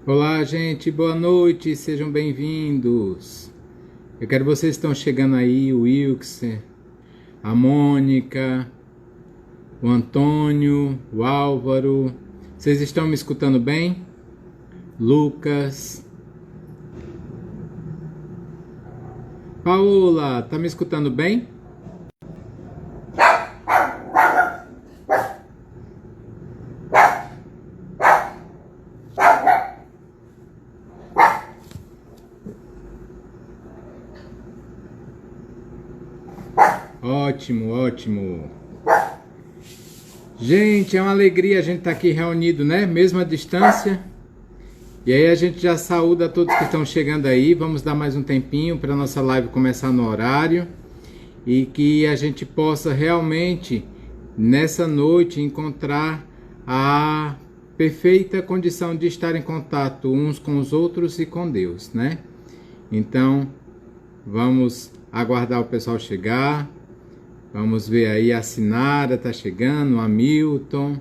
Olá, gente, boa noite, sejam bem-vindos. Eu quero vocês que estão chegando aí, o Wilkser, a Mônica, o Antônio, o Álvaro. Vocês estão me escutando bem? Lucas. Paola, tá me escutando bem? Ótimo, ótimo. Gente, é uma alegria a gente estar aqui reunido, né? Mesmo à distância. E aí a gente já saúda todos que estão chegando aí. Vamos dar mais um tempinho para nossa live começar no horário. E que a gente possa realmente, nessa noite, encontrar a perfeita condição de estar em contato uns com os outros e com Deus, né? Então, vamos aguardar o pessoal chegar. Vamos ver aí, a Sinara tá chegando, o Hamilton,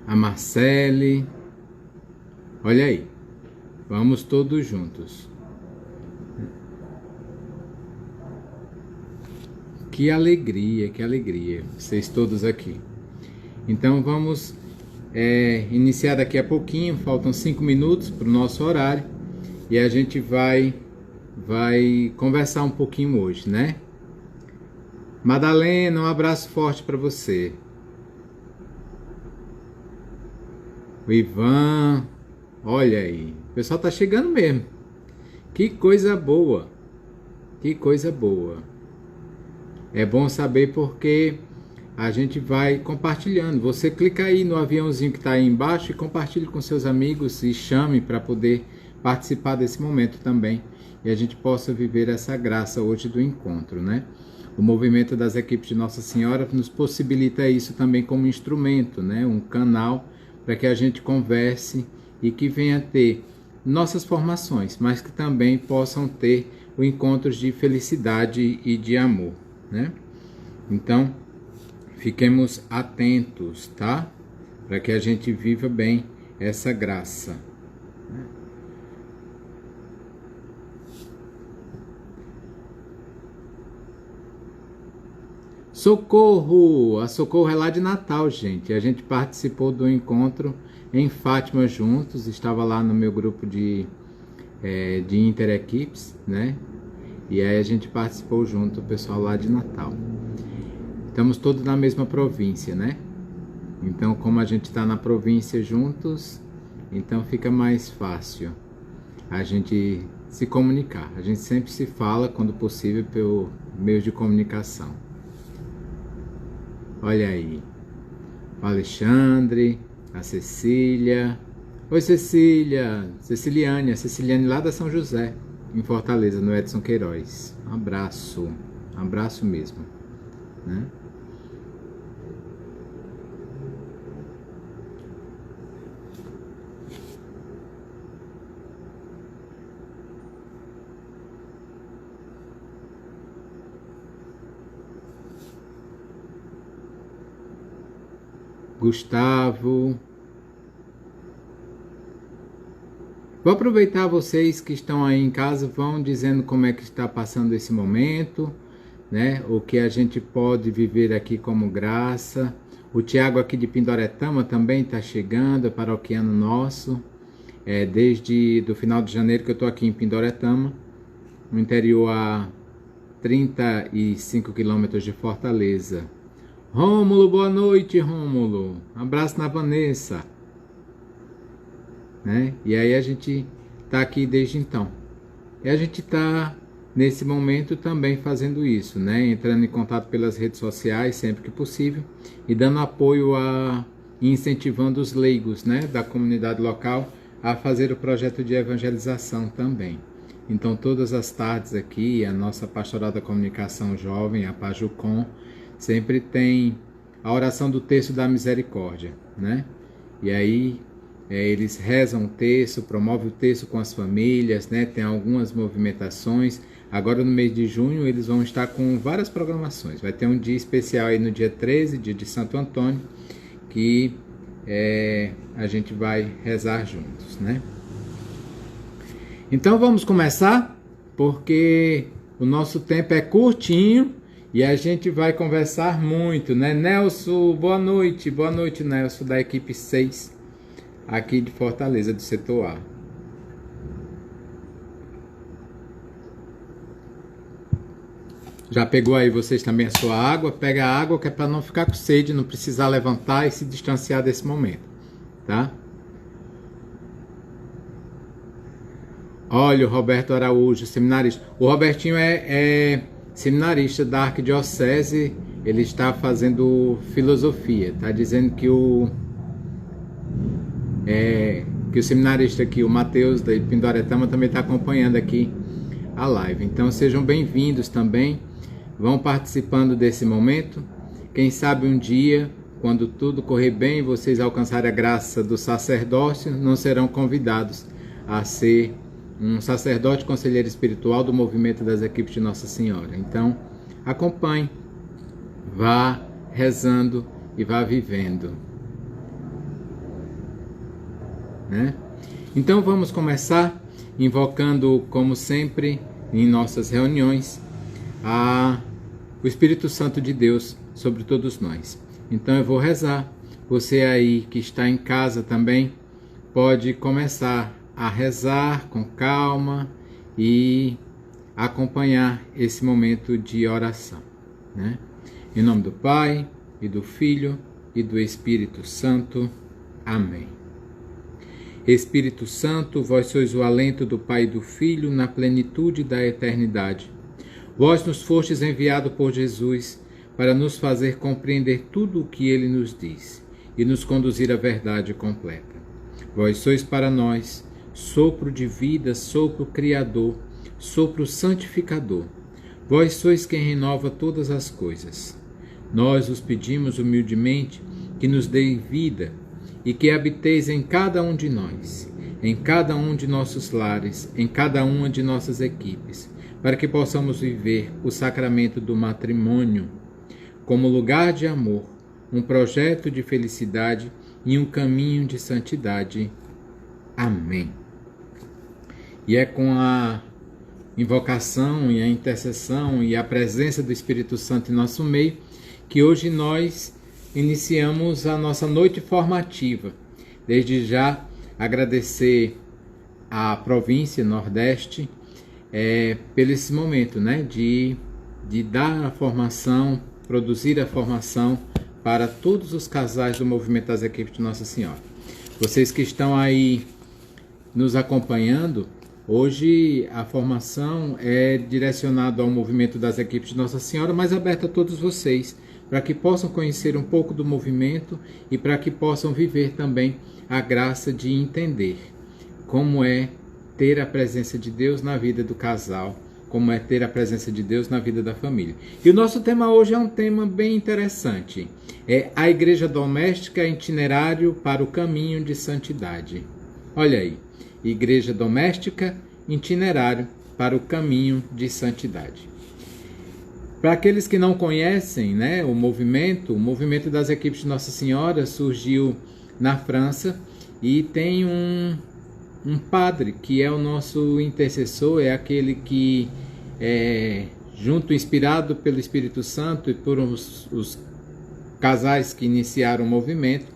a Marcele. Olha aí, vamos todos juntos. Que alegria, vocês todos aqui. Então vamos iniciar daqui a pouquinho, faltam 5 minutos para o nosso horário. E a gente vai conversar um pouquinho hoje, né? Madalena, um abraço forte para você. O Ivan, olha aí, o pessoal tá chegando mesmo. Que coisa boa, que coisa boa. É bom saber porque a gente vai compartilhando. Você clica aí no aviãozinho que está aí embaixo e compartilhe com seus amigos e chame para poder participar desse momento também. E a gente possa viver essa graça hoje do encontro, né? O movimento das equipes de Nossa Senhora nos possibilita isso também como instrumento, né? Um canal para que a gente converse e que venha ter nossas formações, mas que também possam ter encontros de felicidade e de amor, né? Então, fiquemos atentos, tá? Para que a gente viva bem essa graça. Socorro! A Socorro é lá de Natal, gente. A gente participou do encontro em Fátima juntos. Estava lá no meu grupo de Interequipes, né? E aí a gente participou junto, o pessoal lá de Natal. Estamos todos na mesma província, né? Então, como a gente está na província juntos, então fica mais fácil a gente se comunicar. A gente sempre se fala, quando possível, pelo meio de comunicação. Olha aí, o Alexandre, a Cecília. Oi, Cecília, Ceciliane lá da São José, em Fortaleza, no Edson Queiroz. Um abraço mesmo, né? Gustavo. Vou aproveitar vocês que estão aí em casa, vão dizendo como é que está passando esse momento, né? O que a gente pode viver aqui como graça. O Tiago aqui de Pindoretama também está chegando, é paroquiano nosso. Desde do final de janeiro que eu estou aqui em Pindoretama, no interior a 35 quilômetros de Fortaleza. Rômulo, boa noite, Rômulo. Um abraço na Vanessa. Né? E aí a gente tá aqui desde então. E a gente tá nesse momento também fazendo isso, né? Entrando em contato pelas redes sociais sempre que possível e dando apoio e incentivando os leigos, né, da comunidade local a fazer o projeto de evangelização também. Então todas as tardes aqui, a nossa Pastoral da Comunicação Jovem, a Pajucom, sempre tem a oração do Terço da Misericórdia, né? E aí eles rezam o terço, promovem o terço com as famílias, né? Tem algumas movimentações. Agora no mês de junho eles vão estar com várias programações. Vai ter um dia especial aí no dia 13, dia de Santo Antônio, que a gente vai rezar juntos, né? Então vamos começar, porque o nosso tempo é curtinho e a gente vai conversar muito, né? Nelson, boa noite Nelson, da equipe 6, aqui de Fortaleza, do setor A. Já pegou aí vocês também a sua água? Pega a água, que é para não ficar com sede, não precisar levantar e se distanciar desse momento, tá? Olha o Roberto Araújo, seminarista. O Robertinho é seminarista da Arquidiocese, ele está fazendo filosofia, tá dizendo que o seminarista aqui, o Matheus da Pindoretama, também está acompanhando aqui a live. Então sejam bem-vindos também, vão participando desse momento. Quem sabe um dia, quando tudo correr bem, vocês alcançarem a graça do sacerdócio, não serão convidados a ser um sacerdote conselheiro espiritual do movimento das equipes de Nossa Senhora. Então, acompanhe, vá rezando e vá vivendo, né? Então, vamos começar invocando, como sempre, em nossas reuniões, o Espírito Santo de Deus sobre todos nós. Então, eu vou rezar. Você aí que está em casa também pode começar a rezar com calma e acompanhar esse momento de oração, né? Em nome do Pai, e do Filho, e do Espírito Santo. Amém. Espírito Santo, vós sois o alento do Pai e do Filho na plenitude da eternidade. Vós nos fostes enviado por Jesus para nos fazer compreender tudo o que ele nos diz e nos conduzir à verdade completa. Vós sois para nós sopro de vida, sopro criador, sopro santificador. Vós sois quem renova todas as coisas. Nós os pedimos humildemente que nos deis vida e que habiteis em cada um de nós, em cada um de nossos lares, em cada uma de nossas equipes, para que possamos viver o sacramento do matrimônio como lugar de amor, um projeto de felicidade e um caminho de santidade. Amém. E é com a invocação e a intercessão e a presença do Espírito Santo em nosso meio que hoje nós iniciamos a nossa noite formativa. Desde já agradecer à província Nordeste pelo esse momento, né, de dar a formação, produzir a formação para todos os casais do movimento das equipes de Nossa Senhora. Vocês que estão aí nos acompanhando, hoje a formação é direcionada ao movimento das equipes de Nossa Senhora, mas aberta a todos vocês, para que possam conhecer um pouco do movimento e para que possam viver também a graça de entender como é ter a presença de Deus na vida do casal, como é ter a presença de Deus na vida da família. E o nosso tema hoje é um tema bem interessante. É a Igreja Doméstica Itinerário para o Caminho de Santidade. Olha aí. Igreja Doméstica, Itinerário para o Caminho de Santidade. Para aqueles que não conhecem, né, o movimento das equipes de Nossa Senhora surgiu na França e tem um padre que é o nosso intercessor, é aquele que, inspirado pelo Espírito Santo e por os casais que iniciaram o movimento,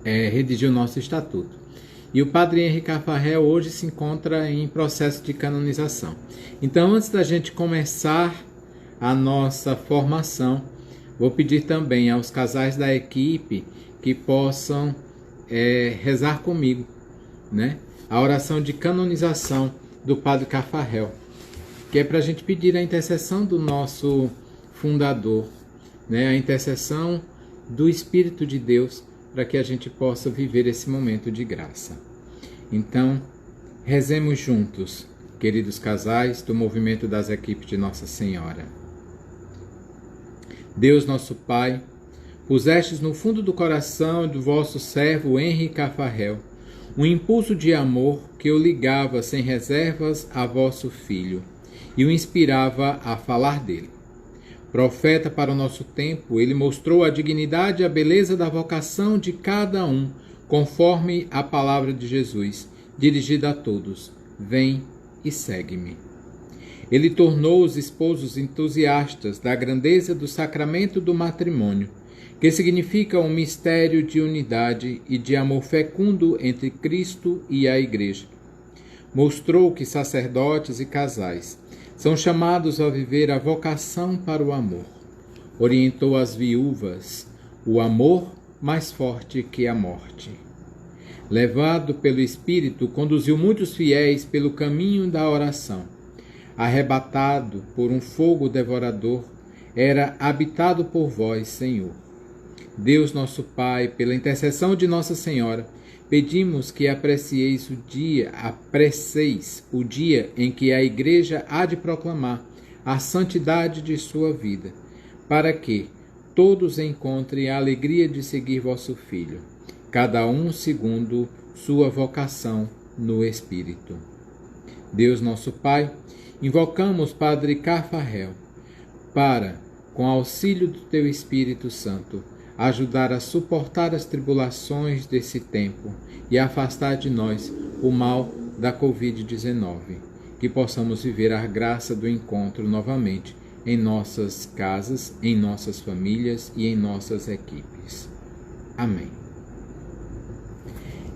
redigiu o nosso estatuto. E o Padre Henri Cafarel hoje se encontra em processo de canonização. Então, antes da gente começar a nossa formação, vou pedir também aos casais da equipe que possam rezar comigo, né, a oração de canonização do Padre Cafarel, que é para a gente pedir a intercessão do nosso fundador, né, a intercessão do Espírito de Deus, para que a gente possa viver esse momento de graça. Então, rezemos juntos, queridos casais do movimento das equipes de Nossa Senhora. Deus nosso Pai, pusestes no fundo do coração do vosso servo Henri Cafarel um impulso de amor que o ligava sem reservas a vosso filho e o inspirava a falar dele. Profeta para o nosso tempo, ele mostrou a dignidade e a beleza da vocação de cada um, conforme a palavra de Jesus, dirigida a todos: vem e segue-me. Ele tornou os esposos entusiastas da grandeza do sacramento do matrimônio, que significa um mistério de unidade e de amor fecundo entre Cristo e a Igreja. Mostrou que sacerdotes e casais são chamados a viver a vocação para o amor. Orientou as viúvas, o amor mais forte que a morte. Levado pelo Espírito, conduziu muitos fiéis pelo caminho da oração. Arrebatado por um fogo devorador, era habitado por vós, Senhor. Deus nosso Pai, pela intercessão de Nossa Senhora, pedimos que apreceis o dia em que a Igreja há de proclamar a santidade de sua vida, para que todos encontrem a alegria de seguir vosso Filho, cada um segundo sua vocação no Espírito. Deus nosso Pai, invocamos Padre Carfarrel para, com auxílio do Teu Espírito Santo, ajudar a suportar as tribulações desse tempo e afastar de nós o mal da Covid-19, que possamos viver a graça do encontro novamente em nossas casas, em nossas famílias e em nossas equipes. Amém.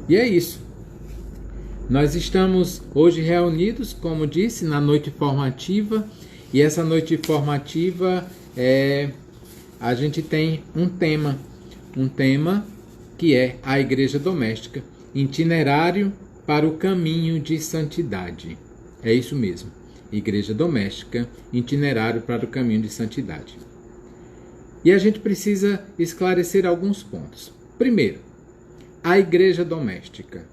E é isso. Nós estamos hoje reunidos, como disse, na noite formativa, e essa noite formativa a gente tem um tema que é a Igreja Doméstica, itinerário para o caminho de santidade. É isso mesmo, Igreja Doméstica, itinerário para o caminho de santidade. E a gente precisa esclarecer alguns pontos. Primeiro, a Igreja Doméstica.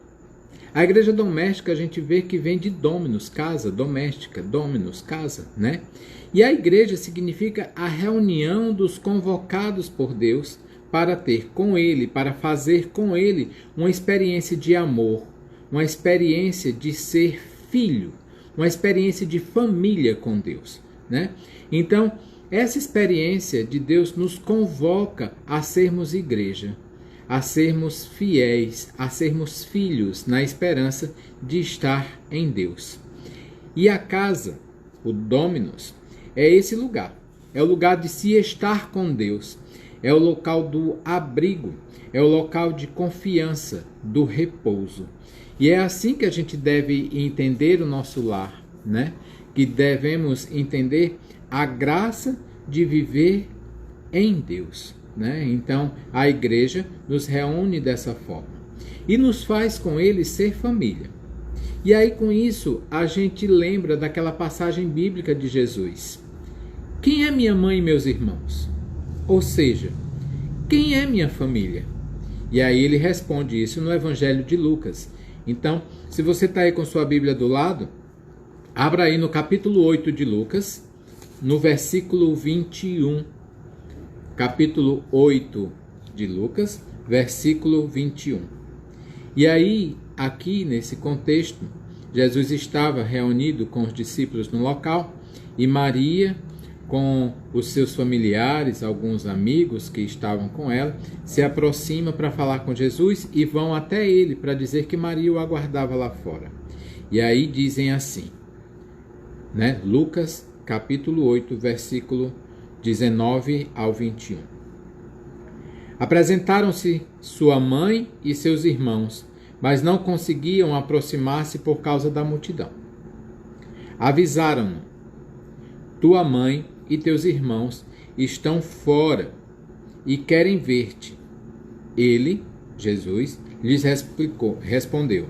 A Igreja Doméstica a gente vê que vem de dominus, casa, doméstica, dominus, casa, né? E a igreja significa a reunião dos convocados por Deus para ter com Ele, para fazer com Ele uma experiência de amor, uma experiência de ser filho, uma experiência de família com Deus, né? Então, essa experiência de Deus nos convoca a sermos igreja, a sermos fiéis, a sermos filhos na esperança de estar em Deus. E a casa, o dominus, é esse lugar. É o lugar de se estar com Deus. É o local do abrigo. É o local de confiança, do repouso. E é assim que a gente deve entender o nosso lar, né? Que devemos entender a graça de viver em Deus, né? Então, a igreja nos reúne dessa forma e nos faz com Ele ser família. E aí, com isso, a gente lembra daquela passagem bíblica de Jesus. Quem é minha mãe e meus irmãos? Ou seja, quem é minha família? E aí ele responde isso no Evangelho de Lucas. Então, se você está aí com sua Bíblia do lado, abra aí no capítulo 8 de Lucas, no versículo 21. Capítulo 8 de Lucas, versículo 21. E aí, aqui nesse contexto, Jesus estava reunido com os discípulos no local e Maria, com os seus familiares, alguns amigos que estavam com ela, se aproxima para falar com Jesus e vão até ele para dizer que Maria o aguardava lá fora. E aí dizem assim, né? Lucas, capítulo 8, versículo 19 ao 21. Apresentaram-se sua mãe e seus irmãos, mas não conseguiam aproximar-se por causa da multidão. Avisaram-no: tua mãe e teus irmãos estão fora e querem ver-te. Ele, Jesus, lhes respondeu: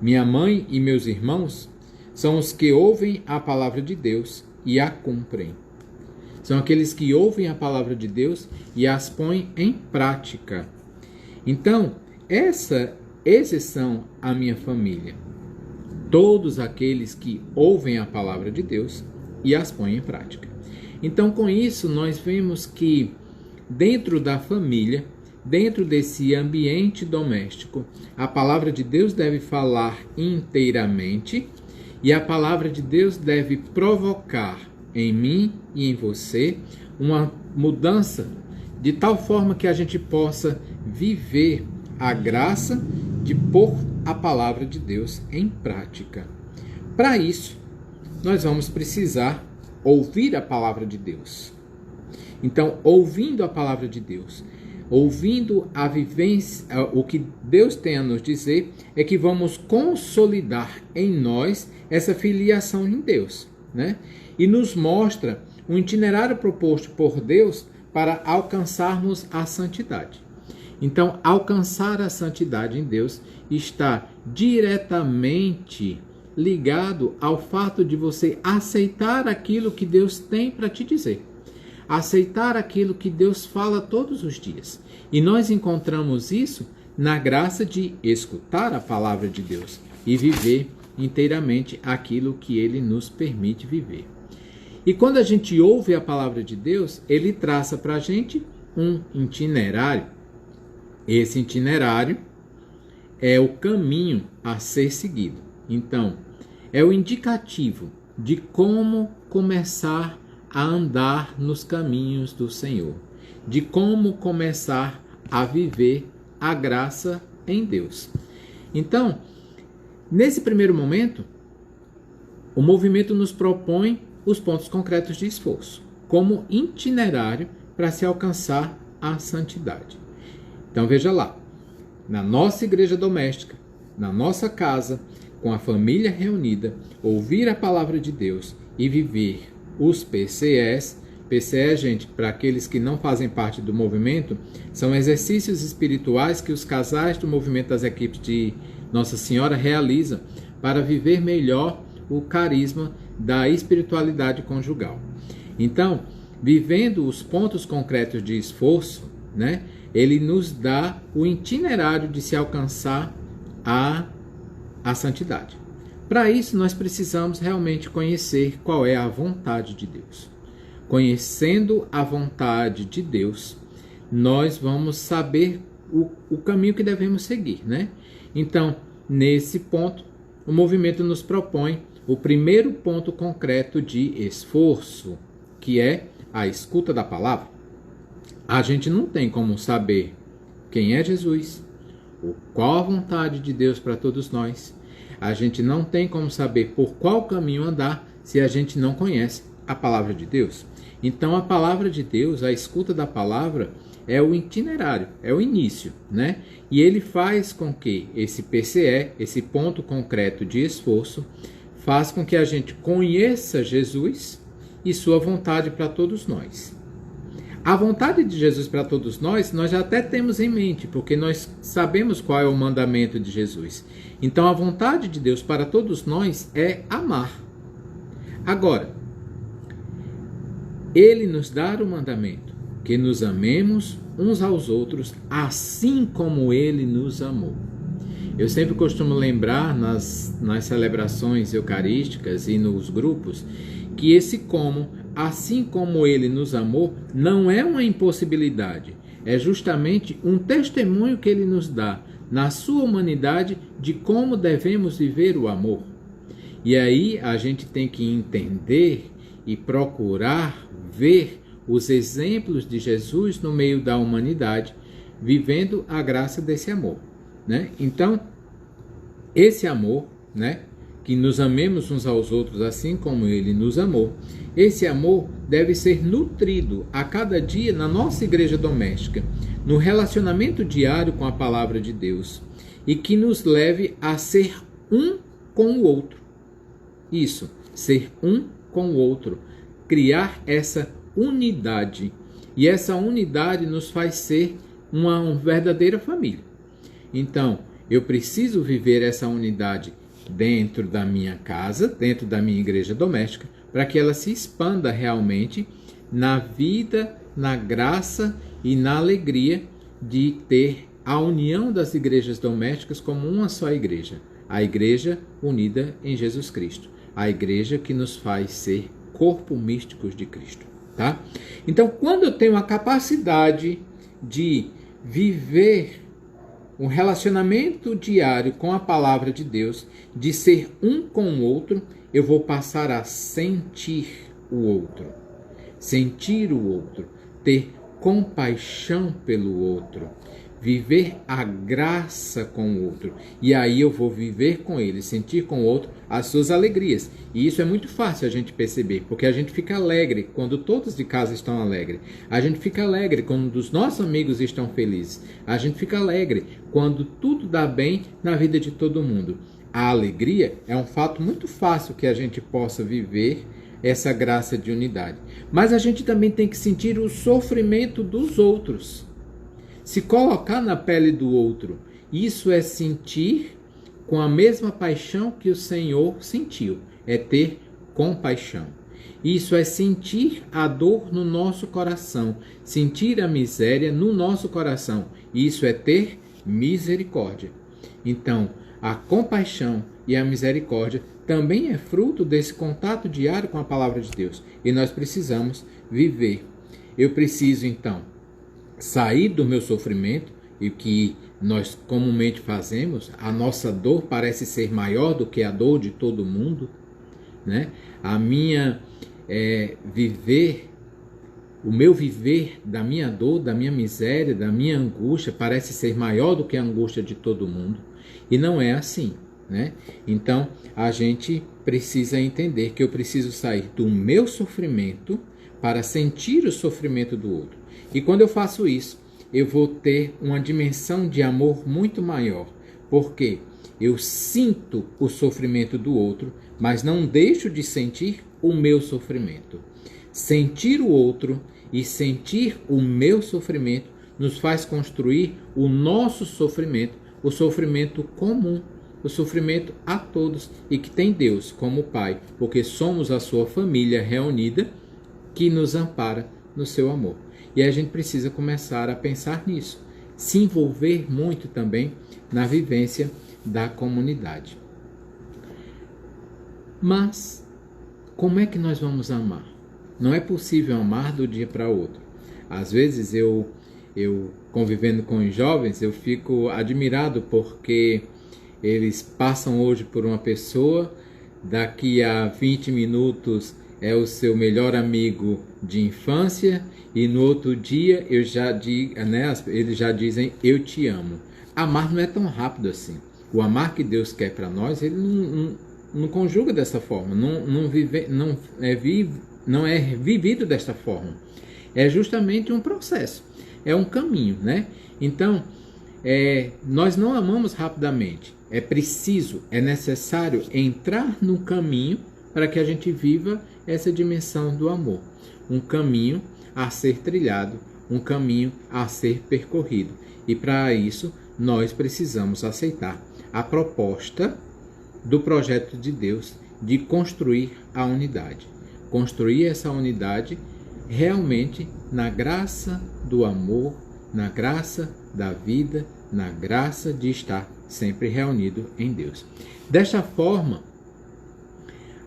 minha mãe e meus irmãos são os que ouvem a palavra de Deus e a cumprem. São aqueles que ouvem a palavra de Deus e as põem em prática. Então, esses são a minha família. Todos aqueles que ouvem a palavra de Deus e as põem em prática. Então, com isso, nós vemos que dentro da família, dentro desse ambiente doméstico, a palavra de Deus deve falar inteiramente e a palavra de Deus deve provocar em mim e em você, uma mudança de tal forma que a gente possa viver a graça de pôr a palavra de Deus em prática. Para isso, nós vamos precisar ouvir a palavra de Deus. Então, ouvindo a palavra de Deus, ouvindo a vivência, o que Deus tem a nos dizer, é que vamos consolidar em nós essa filiação em Deus, né? E nos mostra um itinerário proposto por Deus para alcançarmos a santidade. Então, alcançar a santidade em Deus está diretamente ligado ao fato de você aceitar aquilo que Deus tem para te dizer. Aceitar aquilo que Deus fala todos os dias. E nós encontramos isso na graça de escutar a palavra de Deus e viver inteiramente aquilo que Ele nos permite viver. E quando a gente ouve a palavra de Deus, Ele traça para a gente um itinerário. Esse itinerário é o caminho a ser seguido. Então, é o indicativo de como começar a andar nos caminhos do Senhor, de como começar a viver a graça em Deus. Então, nesse primeiro momento, o movimento nos propõe os pontos concretos de esforço, como itinerário para se alcançar a santidade. Então veja lá, na nossa igreja doméstica, na nossa casa, com a família reunida, ouvir a palavra de Deus e viver os PCEs. PCE, gente, para aqueles que não fazem parte do movimento, são exercícios espirituais que os casais do movimento das equipes de Nossa Senhora realizam para viver melhor o carisma da espiritualidade conjugal. Então, vivendo os pontos concretos de esforço, né, ele nos dá o itinerário de se alcançar a santidade. Para isso, nós precisamos realmente conhecer qual é a vontade de Deus. Conhecendo a vontade de Deus, nós vamos saber o caminho que devemos seguir, né? Então, nesse ponto, o movimento nos propõe o primeiro ponto concreto de esforço, que é a escuta da palavra. A gente não tem como saber quem é Jesus, qual a vontade de Deus para todos nós. A gente não tem como saber por qual caminho andar se a gente não conhece a palavra de Deus. Então, a palavra de Deus, a escuta da palavra, é o itinerário, é o início, né? E ele faz com que esse PCE, esse ponto concreto de esforço, faz com que a gente conheça Jesus e sua vontade para todos nós. A vontade de Jesus para todos nós já até temos em mente, porque nós sabemos qual é o mandamento de Jesus. Então, a vontade de Deus para todos nós é amar. Agora, Ele nos dá o mandamento, que nos amemos uns aos outros, assim como Ele nos amou. Eu sempre costumo lembrar nas celebrações eucarísticas e nos grupos que esse como, assim como Ele nos amou, não é uma impossibilidade, é justamente um testemunho que Ele nos dá na sua humanidade de como devemos viver o amor. E aí a gente tem que entender e procurar ver os exemplos de Jesus no meio da humanidade, vivendo a graça desse amor, né? Então, esse amor, né, que nos amemos uns aos outros assim como Ele nos amou, esse amor deve ser nutrido a cada dia na nossa igreja doméstica, no relacionamento diário com a palavra de Deus, e que nos leve a ser um com o outro. Isso, ser um com o outro, criar essa unidade. E essa unidade nos faz ser uma verdadeira família. Então, eu preciso viver essa unidade dentro da minha casa, dentro da minha igreja doméstica, para que ela se expanda realmente na vida, na graça e na alegria de ter a união das igrejas domésticas como uma só igreja. A igreja unida em Jesus Cristo. A igreja que nos faz ser corpo místicos de Cristo. Tá? Então, quando eu tenho a capacidade de viver um relacionamento diário com a palavra de Deus, de ser um com o outro, eu vou passar a sentir o outro, ter compaixão pelo outro, viver a graça com o outro. E aí eu vou viver com ele, sentir com o outro as suas alegrias. E isso é muito fácil a gente perceber, porque a gente fica alegre quando todos de casa estão alegres. A gente fica alegre quando os nossos amigos estão felizes. A gente fica alegre quando tudo dá bem na vida de todo mundo. A alegria é um fato muito fácil que a gente possa viver essa graça de unidade. Mas a gente também tem que sentir o sofrimento dos outros. Se colocar na pele do outro, isso é sentir com a mesma paixão que o Senhor sentiu, é ter compaixão. Isso é sentir a dor no nosso coração, sentir a miséria no nosso coração. Isso é ter misericórdia. Então, a compaixão e a misericórdia também é fruto desse contato diário com a palavra de Deus. E nós precisamos viver. Eu preciso, então, sair do meu sofrimento, e o que nós comumente fazemos, a nossa dor parece ser maior do que a dor de todo mundo, né? O meu viver da minha dor, da minha miséria, da minha angústia, parece ser maior do que a angústia de todo mundo. E não é assim, né? Então, a gente precisa entender que eu preciso sair do meu sofrimento para sentir o sofrimento do outro. E quando eu faço isso, eu vou ter uma dimensão de amor muito maior, porque eu sinto o sofrimento do outro, mas não deixo de sentir o meu sofrimento. Sentir o outro e sentir o meu sofrimento nos faz construir o nosso sofrimento, o sofrimento comum, o sofrimento a todos, e que tem Deus como Pai, porque somos a sua família reunida que nos ampara no seu amor. E a gente precisa começar a pensar nisso, se envolver muito também na vivência da comunidade. Mas como é que nós vamos amar? Não é possível amar do dia para o outro. Às vezes eu convivendo com os jovens, eu fico admirado porque eles passam hoje por uma pessoa, daqui a 20 minutos é o seu melhor amigo de infância, e no outro dia eles já dizem eu te amo. Amar não é tão rápido assim. O amar que Deus quer para nós, ele não conjuga dessa forma, não é vivido desta forma. É justamente um processo, é um caminho, né? Então, nós não amamos rapidamente. É preciso, é necessário entrar no caminho para que a gente viva essa dimensão do amor. Um caminho a ser trilhado, um caminho a ser percorrido. E para isso, nós precisamos aceitar a proposta do projeto de Deus de construir a unidade. Construir essa unidade realmente na graça do amor, na graça da vida, na graça de estar sempre reunido em Deus. Desta forma,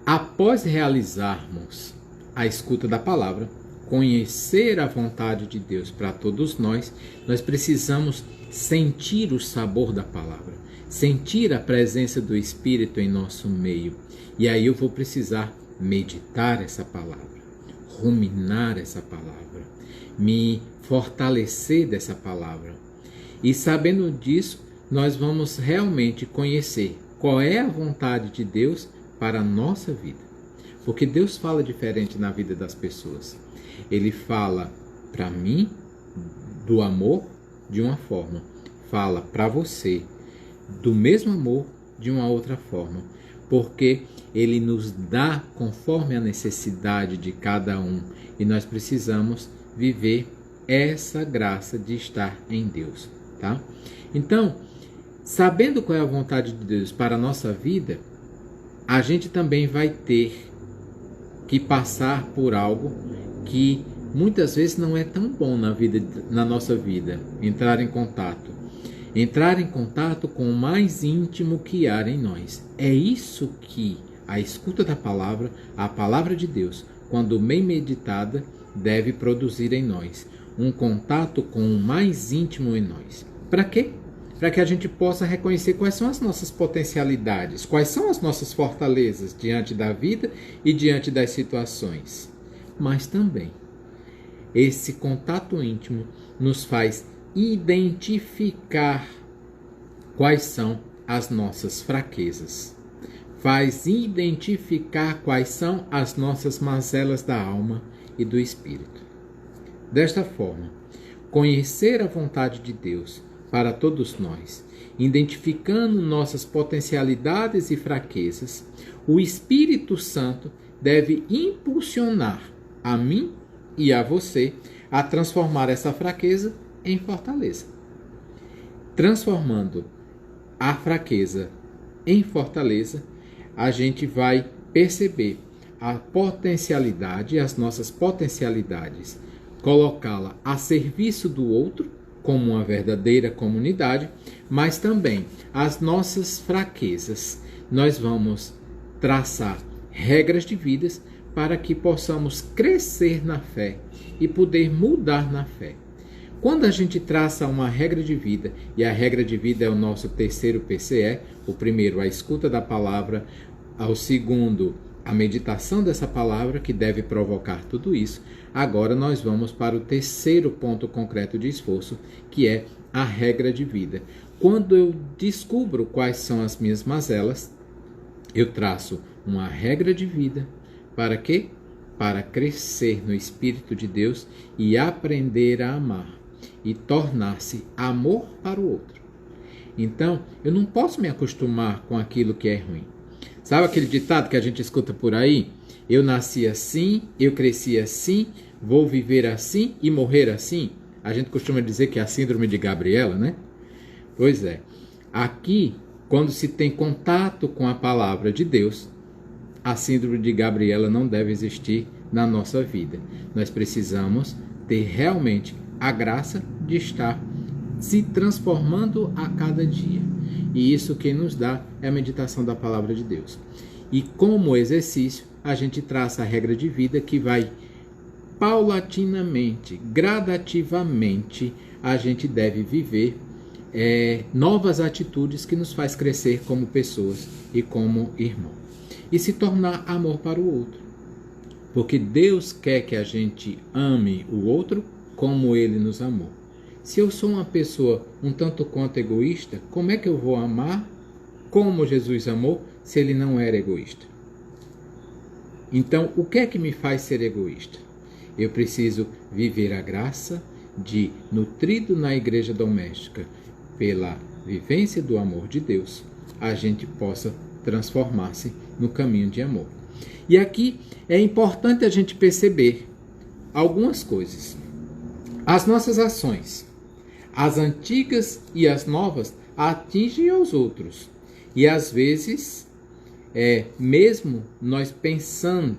após realizarmos a escuta da palavra, conhecer a vontade de Deus para todos nós, nós precisamos sentir o sabor da palavra, sentir a presença do Espírito em nosso meio. E aí eu vou precisar meditar essa palavra, ruminar essa palavra, me fortalecer dessa palavra. E sabendo disso, nós vamos realmente conhecer qual é a vontade de Deus para a nossa vida. Porque Deus fala diferente na vida das pessoas. Ele fala para mim do amor de uma forma, fala para você do mesmo amor de uma outra forma, porque Ele nos dá conforme a necessidade de cada um, e nós precisamos viver essa graça de estar em Deus, tá? Então, sabendo qual é a vontade de Deus para a nossa vida, a gente também vai ter que passar por algo que muitas vezes não é tão bom na nossa vida. Entrar em contato com o mais íntimo que há em nós. É isso que a escuta da palavra, a palavra de Deus, quando bem meditada, deve produzir em nós. Um contato com o mais íntimo em nós. Para quê? Para que a gente possa reconhecer quais são as nossas potencialidades, quais são as nossas fortalezas diante da vida e diante das situações. mas também esse contato íntimo nos faz identificar quais são as nossas fraquezas, faz identificar quais são as nossas mazelas da alma e do espírito. Desta forma, conhecer a vontade de Deus para todos nós, identificando nossas potencialidades e fraquezas, o Espírito Santo deve impulsionar a mim e a você a transformar essa fraqueza em fortaleza. Transformando a fraqueza em fortaleza, a gente vai perceber a potencialidade, as nossas potencialidades, colocá-la a serviço do outro, como uma verdadeira comunidade, mas também as nossas fraquezas. Nós vamos traçar regras de vidas para que possamos crescer na fé e poder mudar na fé. Quando a gente traça uma regra de vida, e a regra de vida é o nosso terceiro PCE, o primeiro, a escuta da palavra, ao segundo, a meditação dessa palavra, que deve provocar tudo isso. Agora nós vamos para o terceiro ponto concreto de esforço, que é a regra de vida. Quando eu descubro quais são as minhas mazelas, eu traço uma regra de vida. Para quê? Para crescer no Espírito de Deus e aprender a amar e tornar-se amor para o outro. Então, eu não posso me acostumar com aquilo que é ruim. Sabe aquele ditado que a gente escuta por aí? Eu nasci assim, eu cresci assim, vou viver assim e morrer assim. A gente costuma dizer que é a síndrome de Gabriela, né? Pois é. Aqui, quando se tem contato com a palavra de Deus, a síndrome de Gabriela não deve existir na nossa vida. Nós precisamos ter realmente a graça de estar se transformando a cada dia. E isso quem nos dá é a meditação da palavra de Deus. E como exercício, a gente traça a regra de vida que vai paulatinamente, gradativamente, a gente deve viver novas atitudes que nos faz crescer como pessoas e como irmão. E se tornar amor para o outro. Porque Deus quer que a gente ame o outro como Ele nos amou. Se eu sou uma pessoa um tanto quanto egoísta, como é que eu vou amar como Jesus amou se Ele não era egoísta? Então, o que é que me faz ser egoísta? Eu preciso viver a graça de, nutrido na igreja doméstica, pela vivência do amor de Deus, a gente possa transformar-se no caminho de amor. E aqui é importante a gente perceber algumas coisas. As nossas ações, as antigas e as novas, atingem aos outros. E às vezes, mesmo nós pensando,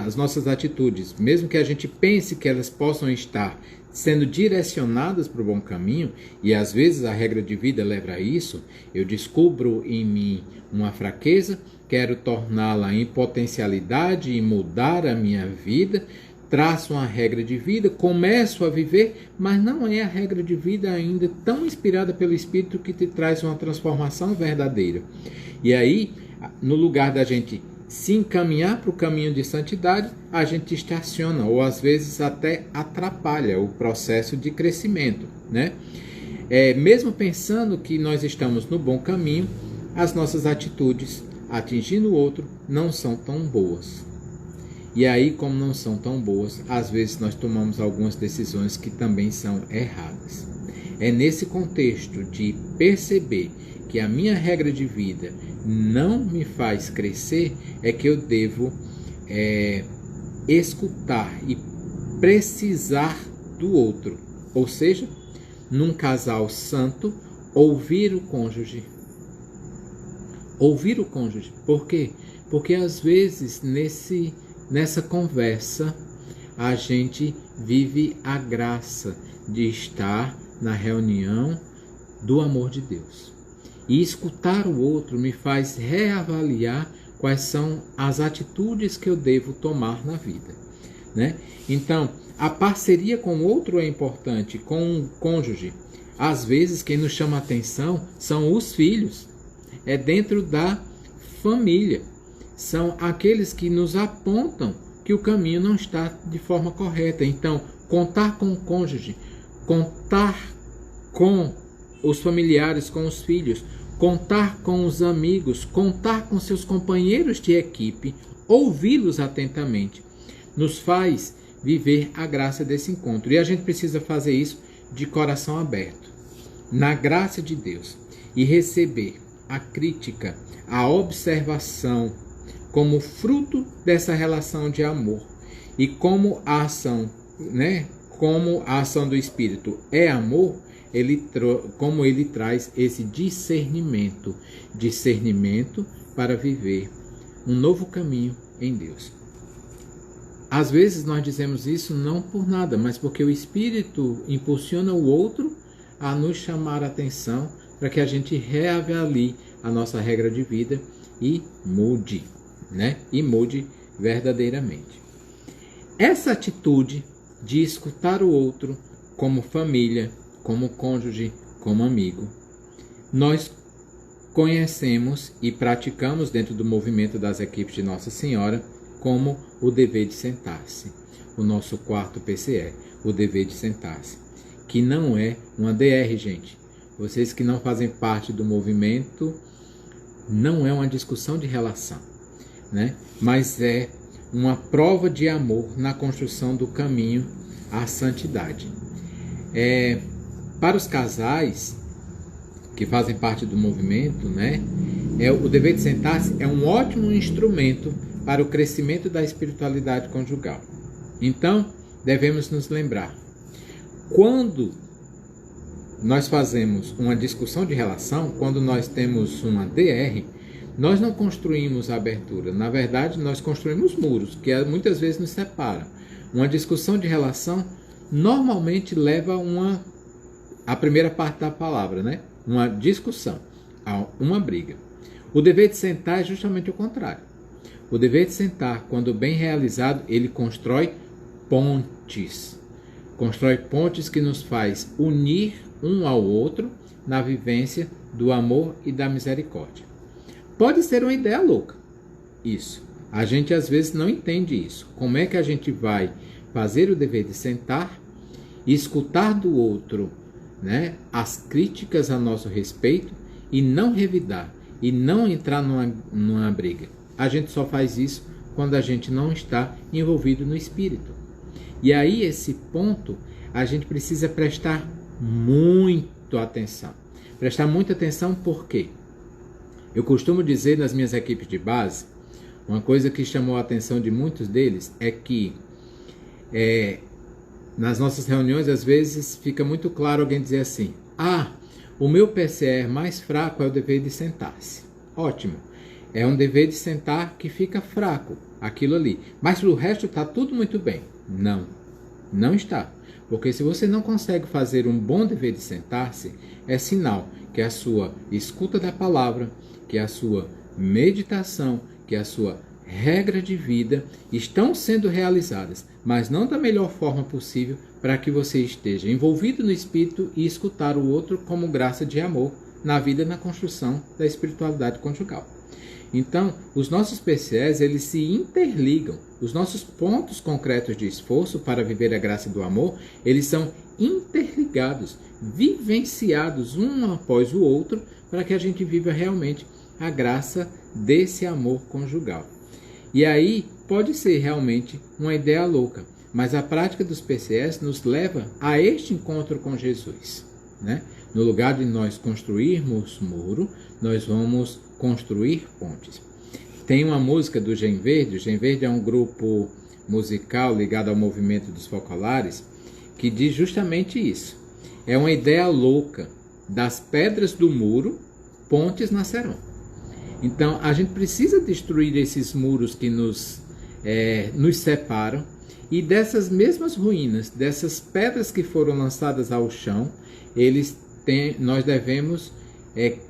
as nossas atitudes, mesmo que a gente pense que elas possam estar sendo direcionadas para o bom caminho, e às vezes a regra de vida leva a isso, eu descubro em mim uma fraqueza, quero torná-la em potencialidade e mudar a minha vida, traço uma regra de vida, começo a viver, mas não é a regra de vida ainda tão inspirada pelo Espírito que te traz uma transformação verdadeira. E aí, no lugar da gente se encaminhar para o caminho de santidade, a gente estaciona ou às vezes até atrapalha o processo de crescimento, mesmo pensando que nós estamos no bom caminho, as nossas atitudes atingindo o outro não são tão boas. E aí, como não são tão boas, às vezes nós tomamos algumas decisões que também são erradas. É nesse contexto de perceber que a minha regra de vida não me faz crescer, é que eu devo escutar e precisar do outro. Ou seja, num casal santo, ouvir o cônjuge. Ouvir o cônjuge. Por quê? Porque às vezes nessa conversa a gente vive a graça de estar na reunião do amor de Deus. E escutar o outro me faz reavaliar quais são as atitudes que eu devo tomar na vida, Então, a parceria com o outro é importante, com o cônjuge. Às vezes, quem nos chama a atenção são os filhos. É dentro da família. São aqueles que nos apontam que o caminho não está de forma correta. Então, contar com o cônjuge, contar com os familiares, com os filhos, contar com os amigos, contar com seus companheiros de equipe, ouvi-los atentamente, nos faz viver a graça desse encontro. E a gente precisa fazer isso de coração aberto, na graça de Deus, e receber a crítica, a observação como fruto dessa relação de amor. E como a ação, como a ação do Espírito é amor, como ele traz esse discernimento para viver um novo caminho em Deus. Às vezes nós dizemos isso não por nada, mas porque o Espírito impulsiona o outro a nos chamar a atenção para que a gente reavalie a nossa regra de vida e mude, E mude verdadeiramente. Essa atitude de escutar o outro como família, como cônjuge, como amigo, nós conhecemos e praticamos dentro do movimento das equipes de Nossa Senhora como o dever de sentar-se. O nosso quarto PCE, o dever de sentar-se. Que não é uma DR, gente. Vocês que não fazem parte do movimento, não é uma discussão de relação, Mas é uma prova de amor na construção do caminho à santidade. Para os casais que fazem parte do movimento, o dever de sentar-se é um ótimo instrumento para o crescimento da espiritualidade conjugal. Então, devemos nos lembrar, quando nós fazemos uma discussão de relação, quando nós temos uma DR, nós não construímos a abertura. Na verdade, nós construímos muros, que muitas vezes nos separam. Uma discussão de relação normalmente leva a primeira parte da palavra, uma discussão, a uma briga. O dever de sentar é justamente o contrário. O dever de sentar, quando bem realizado, ele constrói pontes. Constrói pontes que nos faz unir um ao outro na vivência do amor e da misericórdia. Pode ser uma ideia louca, isso. A gente às vezes não entende isso. Como é que a gente vai fazer o dever de sentar e escutar do outro, as críticas a nosso respeito e não revidar e não entrar numa briga? A gente só faz isso quando a gente não está envolvido no espírito. E aí esse ponto a gente precisa prestar muita atenção. Prestar muita atenção por quê? Eu costumo dizer nas minhas equipes de base, uma coisa que chamou a atenção de muitos deles é que nas nossas reuniões às vezes fica muito claro alguém dizer assim: o meu PCE mais fraco é o dever de sentar-se. Ótimo, é um dever de sentar que fica fraco, aquilo ali. Mas o resto está tudo muito bem. Não está. Porque se você não consegue fazer um bom dever de sentar-se, é sinal que a sua escuta da palavra, que a sua meditação, que a sua regra de vida estão sendo realizadas, mas não da melhor forma possível para que você esteja envolvido no Espírito e escutar o outro como graça de amor na vida e na construção da espiritualidade conjugal. Então, os nossos PCEs, eles se interligam. Os nossos pontos concretos de esforço para viver a graça do amor, eles são interligados, vivenciados um após o outro, para que a gente viva realmente a graça desse amor conjugal. E aí, pode ser realmente uma ideia louca, mas a prática dos PCEs nos leva a este encontro com Jesus, No lugar de nós construirmos muro, nós vamos construir pontes. Tem uma música do Gen Verde. O Gen Verde é um grupo musical ligado ao movimento dos focolares, que diz justamente isso. É uma ideia louca. Das pedras do muro, pontes nascerão. Então, a gente precisa destruir esses muros que nos separam, e dessas mesmas ruínas, dessas pedras que foram lançadas ao chão, nós devemos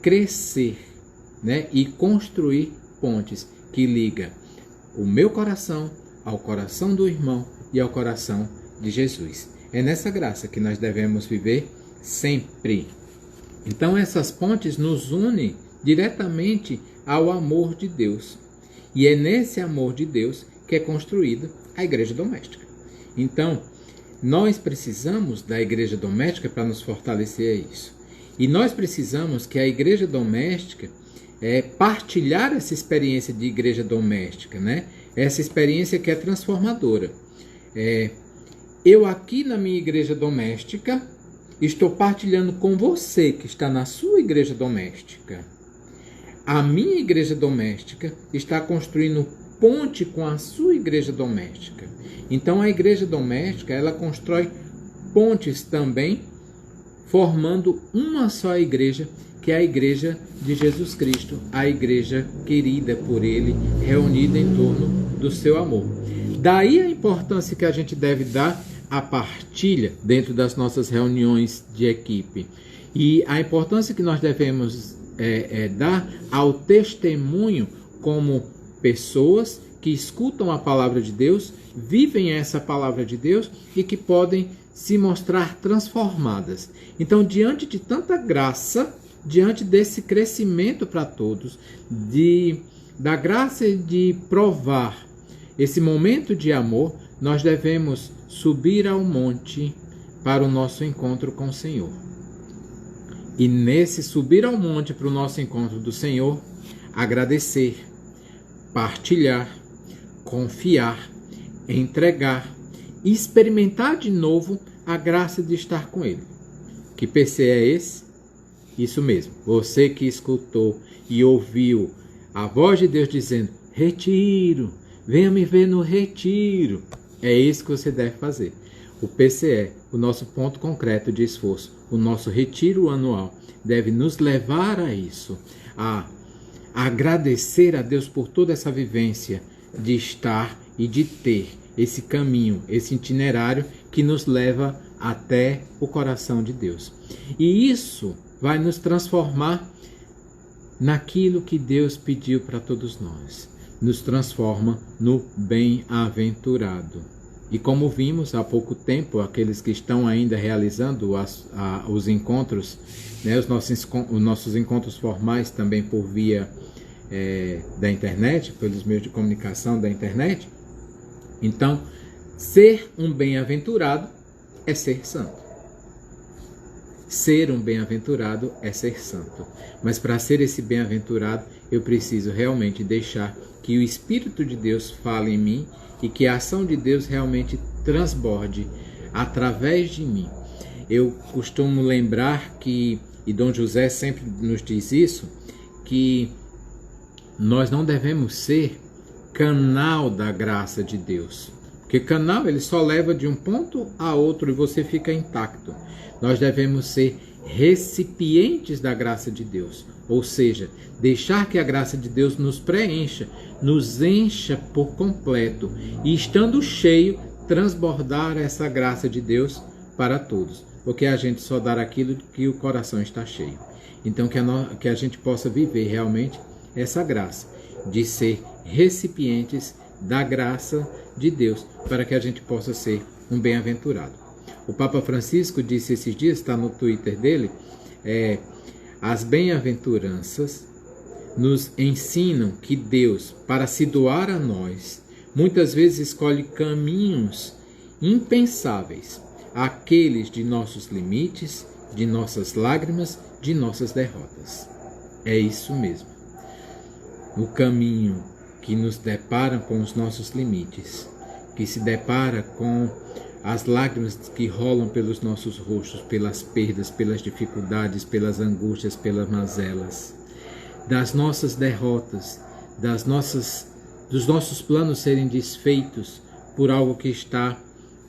crescer, e construir pontes que ligam o meu coração ao coração do irmão e ao coração de Jesus. É nessa graça que nós devemos viver sempre. Então essas pontes nos unem diretamente ao amor de Deus. E é nesse amor de Deus que é construída a igreja doméstica. Então, nós precisamos da igreja doméstica para nos fortalecer isso. E nós precisamos que a igreja doméstica partilhar essa experiência de igreja doméstica, né? Essa experiência que é transformadora. Eu aqui na minha igreja doméstica estou partilhando com você que está na sua igreja doméstica. A minha igreja doméstica está construindo ponte com a sua igreja doméstica. Então a igreja doméstica, ela constrói pontes também, formando uma só igreja, que é a igreja de Jesus Cristo, a igreja querida por Ele, reunida em torno do seu amor. Daí a importância que a gente deve dar à partilha dentro das nossas reuniões de equipe. E a importância que nós devemos dar ao testemunho como pessoas que escutam a palavra de Deus, vivem essa palavra de Deus e que podem se mostrar transformadas. Então, diante de tanta graça, diante desse crescimento para todos, da graça de provar esse momento de amor, nós devemos subir ao monte para o nosso encontro com o Senhor. E nesse subir ao monte para o nosso encontro do Senhor, agradecer, partilhar, confiar, entregar, experimentar de novo a graça de estar com Ele. Que PC é esse? Isso mesmo, você que escutou e ouviu a voz de Deus dizendo: retiro, venha me ver no retiro. É isso que você deve fazer. O PCE, o nosso ponto concreto de esforço, o nosso retiro anual, deve nos levar a isso, a agradecer a Deus por toda essa vivência de estar e de ter esse caminho, esse itinerário que nos leva até o coração de Deus. E isso vai nos transformar naquilo que Deus pediu para todos nós. Nos transforma no bem-aventurado. E como vimos há pouco tempo, aqueles que estão ainda realizando os encontros, né, os nossos encontros formais também por via da internet, pelos meios de comunicação da internet. Então, ser um bem-aventurado é ser santo. Ser um bem-aventurado é ser santo. Mas para ser esse bem-aventurado, eu preciso realmente deixar que o Espírito de Deus fale em mim e que a ação de Deus realmente transborde através de mim. Eu costumo lembrar que, e Dom José sempre nos diz isso, que nós não devemos ser canal da graça de Deus. Porque canal ele só leva de um ponto a outro e você fica intacto. Nós devemos ser recipientes da graça de Deus. Ou seja, deixar que a graça de Deus nos preencha, nos encha por completo. E estando cheio, transbordar essa graça de Deus para todos. Porque a gente só dá aquilo que o coração está cheio. Então que a gente possa viver realmente essa graça de ser recipientes da graça de Deus, para que a gente possa ser um bem-aventurado. O Papa Francisco disse esses dias, está no Twitter dele, as bem-aventuranças nos ensinam que Deus, para se doar a nós, muitas vezes escolhe caminhos impensáveis, aqueles de nossos limites, de nossas lágrimas, de nossas derrotas. É isso mesmo. O caminho que nos depara com os nossos limites, que se depara com as lágrimas que rolam pelos nossos rostos, pelas perdas, pelas dificuldades, pelas angústias, pelas mazelas, das nossas derrotas, dos nossos planos serem desfeitos por algo que está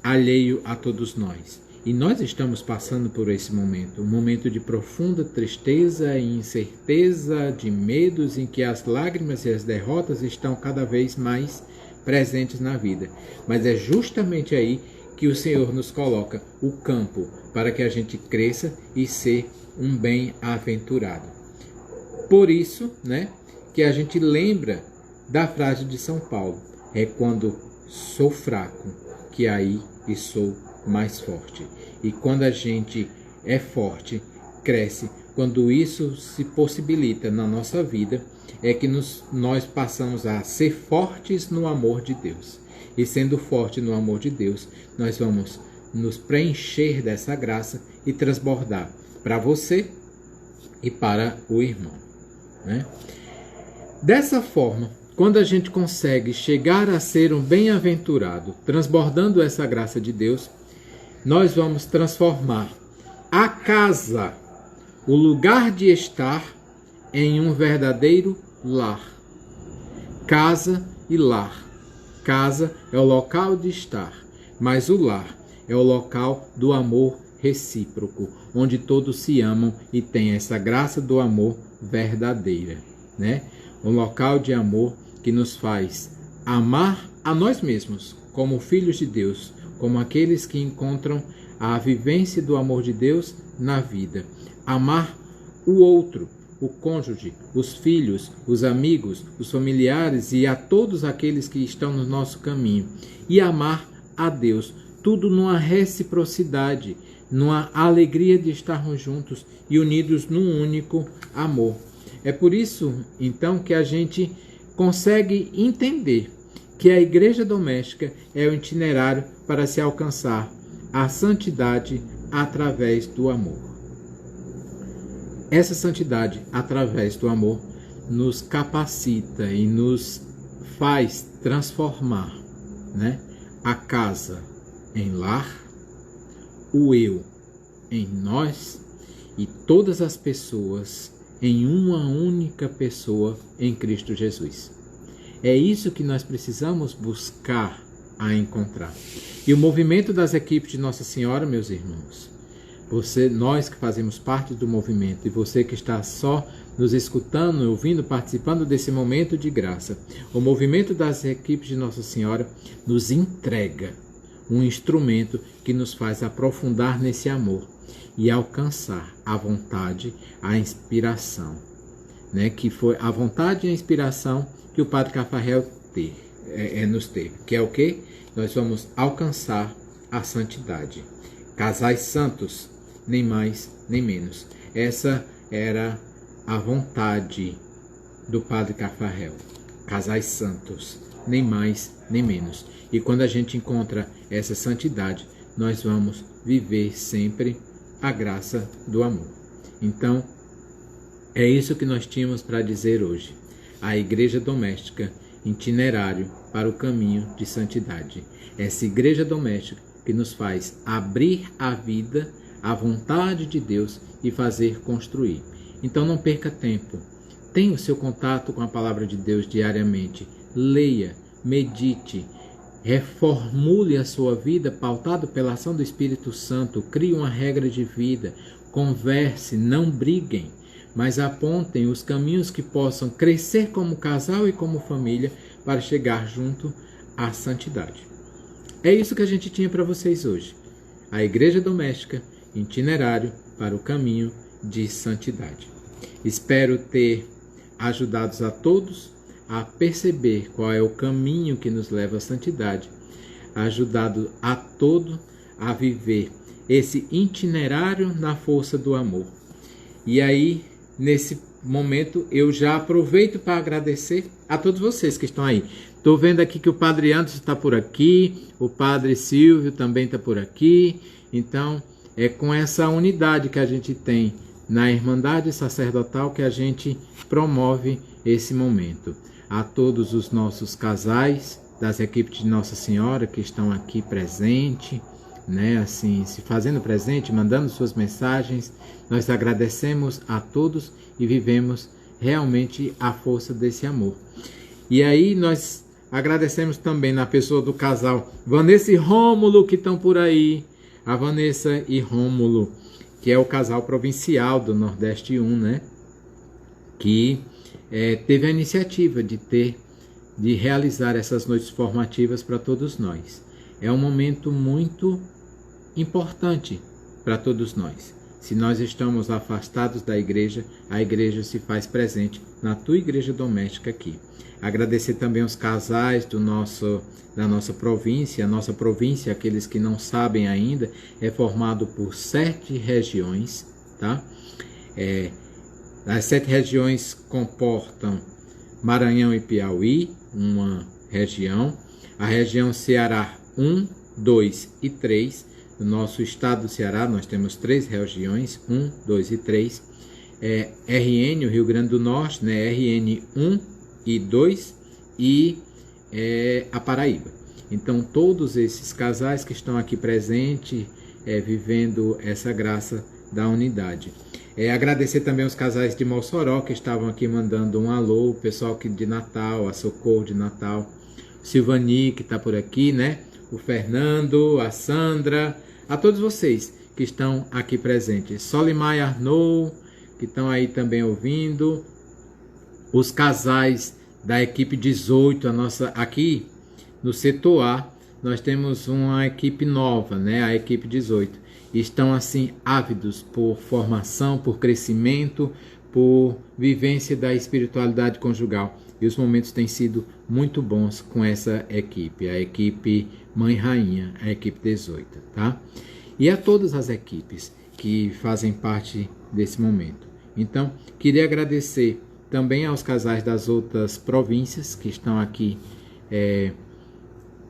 alheio a todos nós. E nós estamos passando por esse momento, um momento de profunda tristeza e incerteza, de medos, em que as lágrimas e as derrotas estão cada vez mais presentes na vida. Mas é justamente aí que o Senhor nos coloca o campo para que a gente cresça e ser um bem-aventurado. Por isso, né, que a gente lembra da frase de São Paulo: é quando sou fraco que aí sou mais forte. E quando a gente é forte, cresce quando isso se possibilita na nossa vida, é que nós passamos a ser fortes no amor de Deus. E sendo forte no amor de Deus, nós vamos nos preencher dessa graça e transbordar para você e para o irmão, né? Dessa forma, quando a gente consegue chegar a ser um bem-aventurado, transbordando essa graça de Deus, nós vamos transformar a casa, o lugar de estar, em um verdadeiro lar. Casa e lar. Casa é o local de estar, mas o lar é o local do amor recíproco, onde todos se amam e têm essa graça do amor verdadeira, né? Um local de amor que nos faz amar a nós mesmos, como filhos de Deus, como aqueles que encontram a vivência do amor de Deus na vida. Amar o outro, o cônjuge, os filhos, os amigos, os familiares e a todos aqueles que estão no nosso caminho. E amar a Deus, tudo numa reciprocidade, numa alegria de estarmos juntos e unidos num único amor. É por isso, então, que a gente consegue entender que a igreja doméstica é o itinerário para se alcançar a santidade através do amor. Essa santidade através do amor nos capacita e nos faz transformar, né, a casa em lar, o eu em nós e todas as pessoas em uma única pessoa em Cristo Jesus. É isso que nós precisamos buscar a encontrar. E o movimento das equipes de Nossa Senhora, meus irmãos, nós que fazemos parte do movimento e você que está só nos escutando, ouvindo, participando desse momento de graça, o movimento das equipes de Nossa Senhora nos entrega um instrumento que nos faz aprofundar nesse amor e alcançar a vontade, a inspiração, né? Que foi a vontade e a inspiração que o Padre Cafarel nos teve, que é o que? Nós vamos alcançar a santidade. Casais santos, nem mais nem menos. Essa era a vontade do Padre Cafarel. Casais santos, nem mais nem menos. E quando a gente encontra essa santidade, nós vamos viver sempre a graça do amor. Então, é isso que nós tínhamos para dizer hoje. A igreja doméstica, itinerário para o caminho de santidade. Essa igreja doméstica que nos faz abrir a vida, a vontade de Deus e fazer construir. Então não perca tempo. Tenha o seu contato com a palavra de Deus diariamente. Leia, medite, reformule a sua vida pautado pela ação do Espírito Santo. Crie uma regra de vida. Converse, não briguem, mas apontem os caminhos que possam crescer como casal e como família para chegar junto à santidade. É isso que a gente tinha para vocês hoje. A igreja doméstica, itinerário para o caminho de santidade. Espero ter ajudado a todos a perceber qual é o caminho que nos leva à santidade, ajudado a todos a viver esse itinerário na força do amor. E aí, nesse momento, eu já aproveito para agradecer a todos vocês que estão aí. Estou vendo aqui que o Padre Anderson está por aqui, o Padre Silvio também está por aqui. Então, é com essa unidade que a gente tem na Irmandade Sacerdotal que a gente promove esse momento. A todos os nossos casais das equipes de Nossa Senhora que estão aqui presentes, né, assim, se fazendo presente, mandando suas mensagens, nós agradecemos a todos e vivemos realmente a força desse amor. E aí nós agradecemos também na pessoa do casal Vanessa e Rômulo que estão por aí, a Vanessa e Rômulo, que é o casal provincial do Nordeste 1, né, que teve a iniciativa de realizar essas noites formativas para todos nós. É um momento muito importante para todos nós. Se nós estamos afastados da igreja, a igreja se faz presente na tua igreja doméstica aqui. Agradecer também os casais da nossa província. A nossa província, aqueles que não sabem ainda, é formado por 7 regiões, tá? As 7 regiões comportam Maranhão e Piauí, uma região. A região Ceará 1, 2 e 3. No nosso estado do Ceará nós temos 3 regiões, 1, 2 e 3. RN, o Rio Grande do Norte, né? RN 1 e 2 e a Paraíba. Então todos esses casais que estão aqui presentes, vivendo essa graça da unidade. Agradecer também os casais de Mossoró que estavam aqui mandando um alô, o pessoal aqui de Natal, a Socorro de Natal, Silvani que está por aqui, né? O Fernando, a Sandra, a todos vocês que estão aqui presentes. Solimar e Arnaud, que estão aí também ouvindo. Os casais da equipe 18, a nossa aqui no setor A, nós temos uma equipe nova, né? A equipe 18. Estão assim ávidos por formação, por crescimento, por vivência da espiritualidade conjugal. E os momentos têm sido muito bons com essa equipe, a equipe Mãe Rainha, a equipe 18, tá? E a todas as equipes que fazem parte desse momento. Então, queria agradecer também aos casais das outras províncias que estão aqui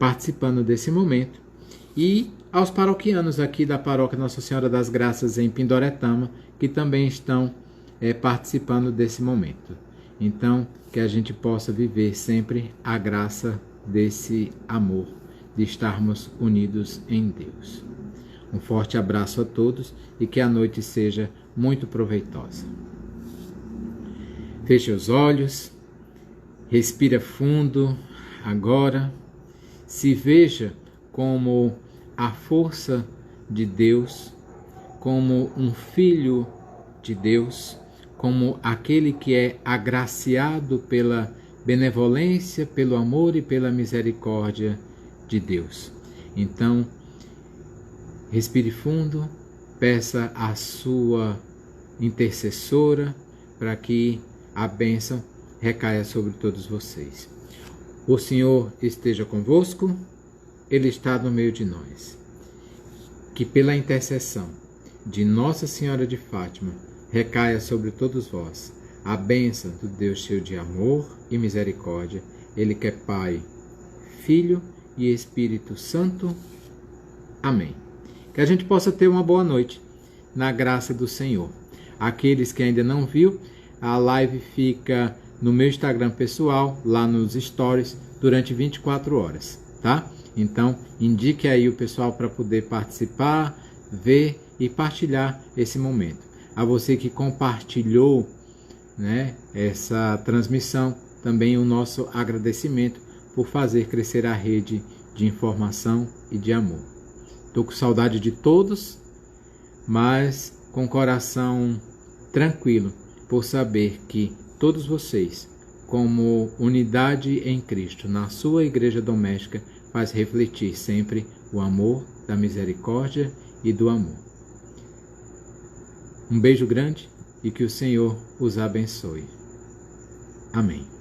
participando desse momento e aos paroquianos aqui da paróquia Nossa Senhora das Graças em Pindoretama, que também estão participando desse momento. Então, que a gente possa viver sempre a graça desse amor, de estarmos unidos em Deus. Um forte abraço a todos e que a noite seja muito proveitosa. Feche os olhos, respira fundo agora, se veja como a força de Deus, como um filho de Deus, como aquele que é agraciado pela benevolência, pelo amor e pela misericórdia de Deus. Então, respire fundo, peça a sua intercessora para que a bênção recaia sobre todos vocês. O Senhor esteja convosco, Ele está no meio de nós. Que pela intercessão de Nossa Senhora de Fátima recaia sobre todos vós a bênção do Deus cheio de amor e misericórdia, Ele que é Pai, Filho e Espírito Santo. Amém. Que a gente possa ter uma boa noite na graça do Senhor. Aqueles que ainda não viu, a live fica no meu Instagram pessoal, lá nos stories, durante 24 horas, tá? Então, indique aí o pessoal para poder participar, ver e partilhar esse momento. A você que compartilhou, né, essa transmissão, também o nosso agradecimento por fazer crescer a rede de informação e de amor. Estou com saudade de todos, mas com o coração tranquilo por saber que todos vocês, como unidade em Cristo, na sua igreja doméstica, faz refletir sempre o amor, da misericórdia e do amor. Um beijo grande e que o Senhor os abençoe. Amém.